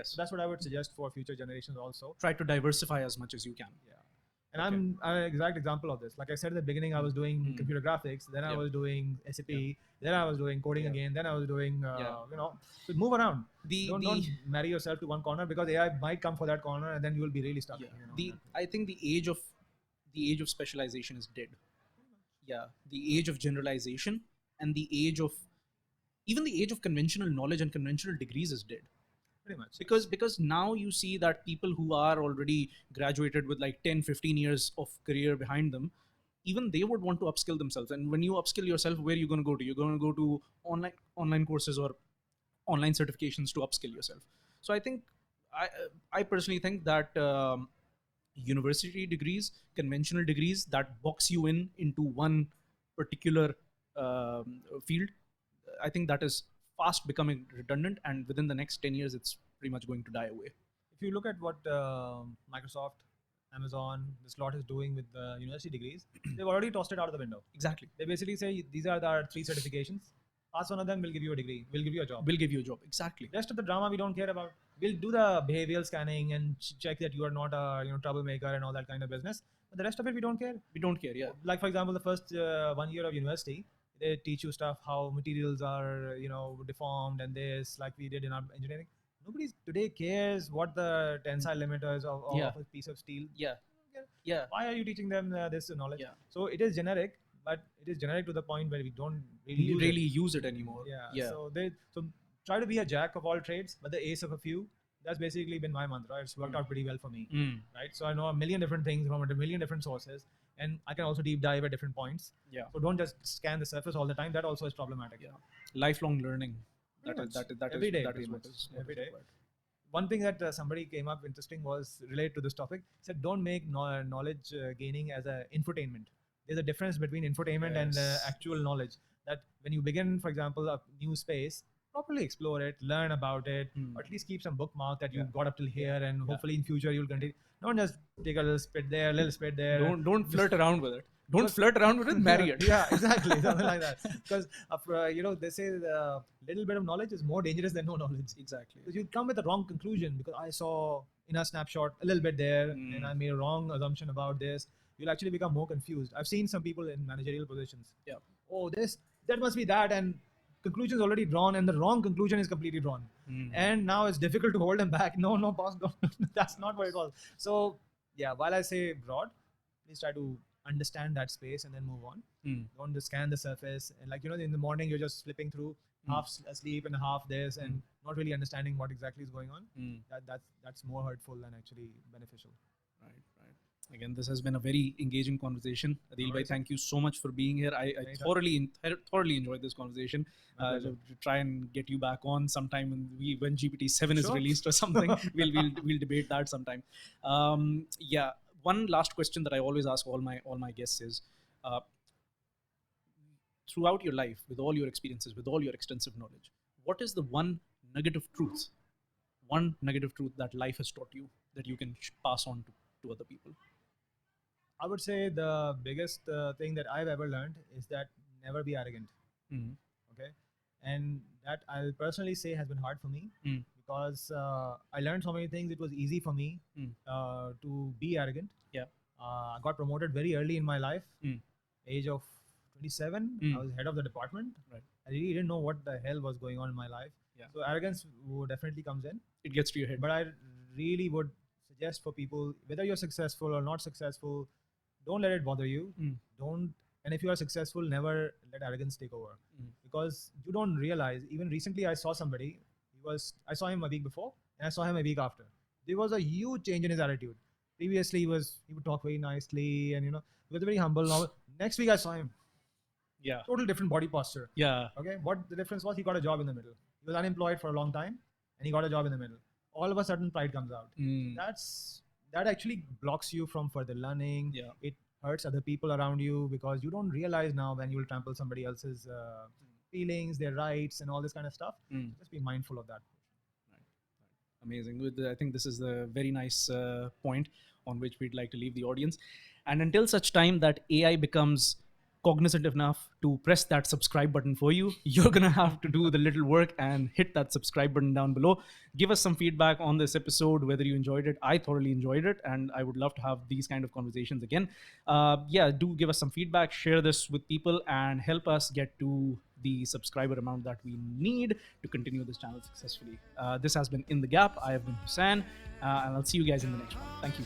Yes. So that's what I would suggest for future generations also. Try to diversify as much as you can. Yeah. And I'm an exact example of this. Like I said at the beginning, I was doing computer graphics, then I Yeah. was doing SAP, then I was doing coding again, then I was doing, so move around. Don't marry yourself to one corner, because AI might come for that corner, and then you will be really stuck. I think the age of specialization is dead. Yeah, the age of generalization and the age of conventional knowledge and conventional degrees is dead. Pretty much. Because now you see that people who are already graduated with like 10-15 years of career behind them, even they would want to upskill themselves. And when you upskill yourself, where are you going to go to? You're going to go to online courses or online certifications to upskill yourself. So I think I personally think that university degrees, conventional degrees that box you into one particular field, I think that is fast becoming redundant, and within the next 10 years it's pretty much going to die away. If you look at what Microsoft, Amazon, this lot is doing with the university degrees, they've already tossed it out of the window. Exactly. They basically say these are our 3 certifications. Pass one of them, we'll give you a degree. We'll give you a job. We'll give you a job. Exactly. Rest of the drama we don't care about. We'll do the behavioral scanning and check that you are not a troublemaker and all that kind of business. But the rest of it we don't care. We don't care. Yeah. Like for example, the first 1 year of university, they teach you stuff how materials are deformed and this, like we did in our engineering. Nobody today cares what the tensile limit is of a piece of steel. Yeah. Yeah. Why are you teaching them this knowledge? Yeah. So it is generic, but it is generic to the point where we don't really use it anymore. Yeah. So try to be a jack of all trades, but the ace of a few. That's basically been my mantra. It's worked out pretty well for me, right? So I know a million different things from a million different sources, and I can also deep dive at different points. Yeah. So don't just scan the surface all the time. That also is problematic. Yeah. Lifelong learning. That is every day. Every day. One thing that somebody came up interesting was related to this topic. Said don't make knowledge gaining as a infotainment. There's a difference between infotainment and actual knowledge. That when you begin, for example, a new space, properly explore it, learn about it, or at least keep some bookmark that you got up till here, and hopefully in future you'll continue. Don't just take a little spit there, a little spit there. Don't flirt around with it. Don't flirt around with it. Marry it. Yeah, exactly, something like that. Because they say the little bit of knowledge is more dangerous than no knowledge. Exactly. Because you come with the wrong conclusion because I saw in a snapshot a little bit there, and I made a wrong assumption about this. You'll actually become more confused. I've seen some people in managerial positions. Yeah. Oh, that must be that, and conclusion is already drawn, and the wrong conclusion is completely drawn. And now it's difficult to hold them back. No, boss, no, that's not what it was. So yeah, while I say broad, please try to understand that space and then move on. Don't just scan the surface, and in the morning you're just flipping through, half asleep and half this, and not really understanding what exactly is going on. That's more hurtful than actually beneficial. Right. Again, this has been a very engaging conversation. Adil bhai, thank you so much for being here. I thoroughly enjoyed this conversation. To try and get you back on sometime when GPT-7 is released or something. we'll debate that sometime. One last question that I always ask all my guests is, throughout your life, with all your experiences, with all your extensive knowledge, what is the one nugget of truth that life has taught you that you can pass on to other people? I would say the biggest thing that I've ever learned is that never be arrogant. Okay, and that I'll personally say has been hard for me because I learned so many things. It was easy for me to be arrogant. Yeah, I got promoted very early in my life. Age of 27, I was head of the department. Right. I really didn't know what the hell was going on in my life. Yeah. So arrogance definitely comes in. It gets to your head. But I really would suggest for people, whether you're successful or not successful, don't let it bother you. And if you are successful, never let arrogance take over. Because you don't realize, even recently I saw somebody, I saw him a week before and I saw him a week after. There was a huge change in his attitude. Previously he would talk very nicely and he was very humble. Now next week I saw him. Yeah. Total different body posture. Yeah. Okay. What the difference was, he got a job in the middle. He was unemployed for a long time and he got a job in the middle. All of a sudden pride comes out. That actually blocks you from further learning. Yeah. It hurts other people around you because you don't realize now when you will trample somebody else's feelings, their rights, and all this kind of stuff. Just be mindful of that. Right. Amazing. I think this is a very nice point on which we'd like to leave the audience. And until such time that AI becomes cognizant enough to press that subscribe button for you, you're going to have to do the little work and hit that subscribe button down below. Give us some feedback on this episode, whether you enjoyed it. I thoroughly enjoyed it, and I would love to have these kind of conversations again. Yeah, do give us some feedback, share this with people, and help us get to the subscriber amount that we need to continue this channel successfully. This has been In the Gap. I have been Hussain, and I'll see you guys in the next one. Thank you.